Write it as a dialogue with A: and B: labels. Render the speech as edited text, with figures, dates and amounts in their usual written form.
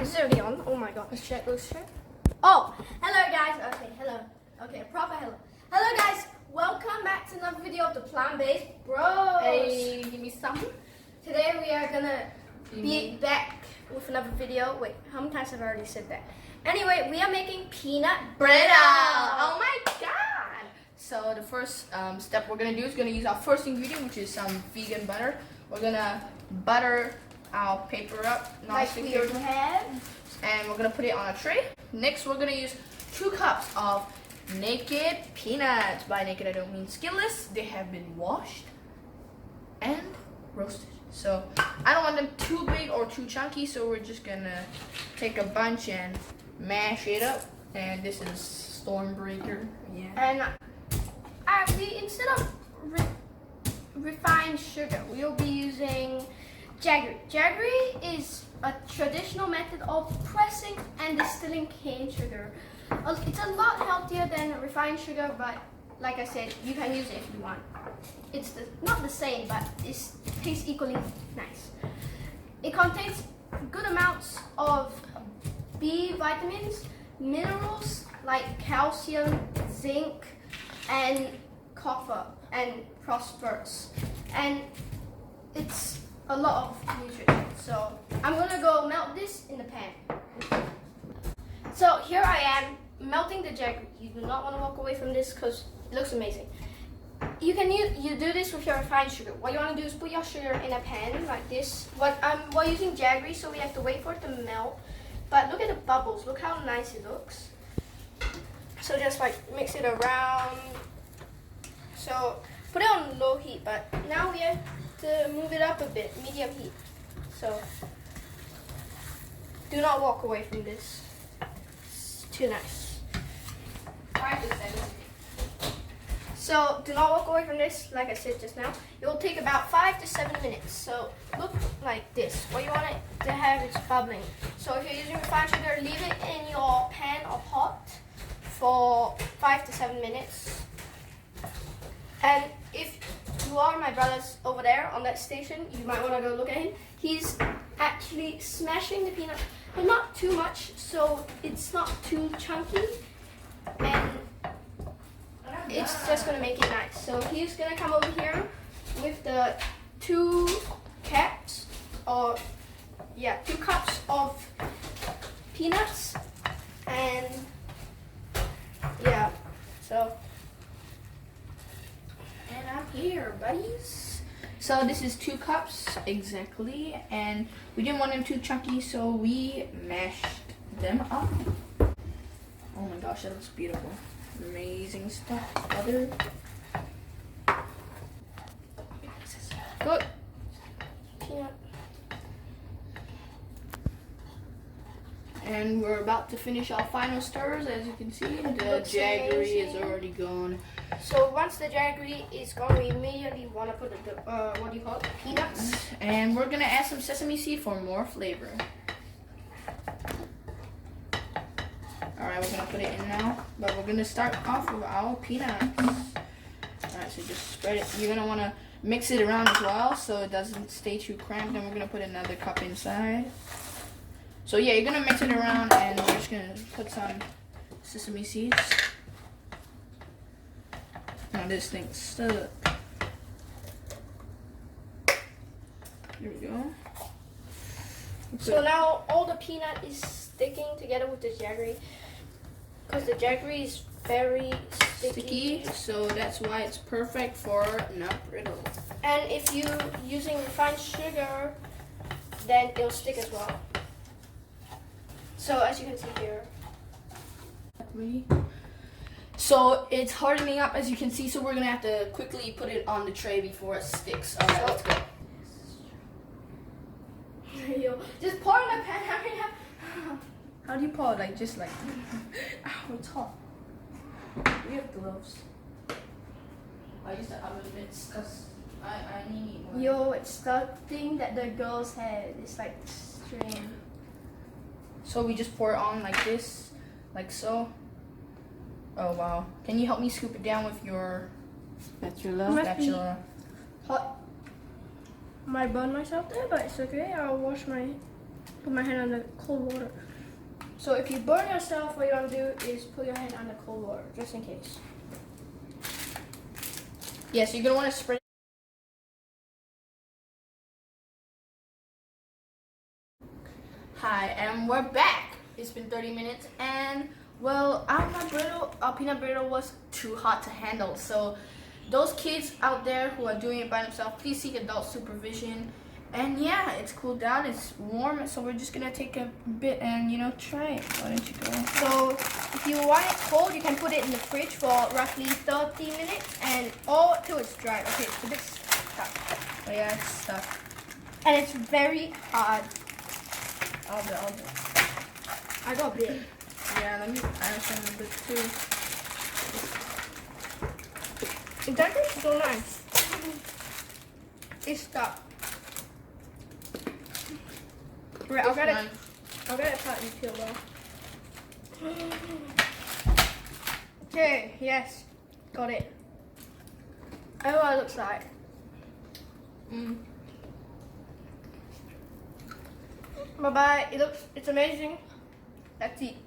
A: Is it already on? Oh my god. Let's check. Oh, hello guys. Okay, hello. Okay, proper hello. Hello guys. Welcome back to another video of the PlantBasedBros.
B: Hey, give me some.
A: Today we are gonna be back with another video. Wait, how many times have I already said that? Anyway, we are making peanut brittle.
B: Oh my god! So the first step we're gonna do is gonna use our first ingredient, which is some vegan butter. We're gonna butter our paper up
A: Like we already have.
B: and we're gonna put it on a tray. Next, we're gonna use 2 cups of naked peanuts. By naked, I don't mean skinless. They have been washed and roasted. So I don't want them too big or too chunky, so we're just gonna take a bunch and mash it up. And this is Stormbreaker. Yeah.
A: And we instead of refined sugar, we'll be using Jaggery. Jaggery is a traditional method of pressing and distilling cane sugar. It's a lot healthier than refined sugar, but like I said, you can use it if you want. It's not the same, but it tastes equally nice. It contains good amounts of B vitamins, minerals like calcium, zinc, and copper, and phosphorus. And it's a lot of nutrition. So I'm gonna go melt this in the pan. So here I am melting the Jaggery. You do not want to walk away from this because it looks amazing. You do this with your refined sugar. What you want to do is put your sugar in a pan like this. We're using Jaggery, so we have to wait for it to melt. But look at the bubbles. Look how nice it looks. So just like mix it around. So put it on low heat, but now we have to move it up a bit, medium heat. So do not walk away from this. It's too nice.
B: 5 to 7.
A: So do not walk away from this, like I said just now. It will take about 5 to 7 minutes. So look like this. What you want it to have is bubbling. So if you're using refined sugar, leave it in your pan or pot for 5 to 7 minutes. And if you are my brother's over there on that station, you might want to go look at him. He's actually smashing the peanut, but not too much, so it's not too chunky, and it's just gonna make it nice. So he's gonna come over here with the 2 cups of peanuts, and yeah, so.
B: And I'm here, buddies. So this is 2 cups exactly, and we didn't want them too chunky, so we mashed them up. Oh my gosh, that looks beautiful. Amazing stuff. Butter.
A: Good. Peanut.
B: And we're about to finish our final stirs. As you can see, the Jaggery is already gone.
A: So once the Jaggery is gone, we immediately want to put the peanuts.
B: And we're gonna add some sesame seed for more flavor. Alright, we're gonna put it in now, but we're gonna start off with our peanuts. Alright, so just spread it. You're gonna wanna mix it around as well so it doesn't stay too cramped. Then we're gonna put another cup inside. So yeah, you're gonna mix it around, and we're just gonna put some sesame seeds. Now this thing's stuck. There we go.
A: So now all the peanut is sticking together with the Jaggery, because the Jaggery is very sticky.
B: So that's why it's perfect for nut brittle.
A: And if you're using refined sugar, then it'll stick as well. So as you can see here.
B: So it's hardening up, as you can see, so we're gonna have to quickly put it on the tray before it sticks. Alright, let's go.
A: Just pour in the pan. Hurry up.
B: How do you pour it? Like, just like, ow, it's hot. We have gloves. I use the oven mitts because I need more.
A: Yo, it's the thing that the girls had. It's like string.
B: So we just pour it on like this, like so. Oh wow. Can you help me scoop it down with your spatula?
A: Hot. Might burn myself there, but it's okay. I'll wash my put my hand on the cold water. So if you burn yourself, what you want to do is put your hand on the cold water, just in case.
B: Yes, you're gonna want to spread. Hi, and we're back. It's been 30 minutes, and well, our peanut brittle was too hot to handle. So, those kids out there who are doing it by themselves, please seek adult supervision. And yeah, it's cooled down, it's warm, so we're just gonna take a bit and try it. Why don't you go?
A: So if you want it cold, you can put it in the fridge for roughly 30 minutes and all till it's dry. Okay, it's a bit stuck.
B: Oh yeah, it's stuck.
A: And it's very hard.
B: I'll do it.
A: I got a bit.
B: Yeah, let me add some a bit too.
A: It's actually so nice. It's stuck. Right, I'll get it cut and peel though. Okay, yes, got it. I know what it looks like. Bye bye. It's amazing. Let's eat.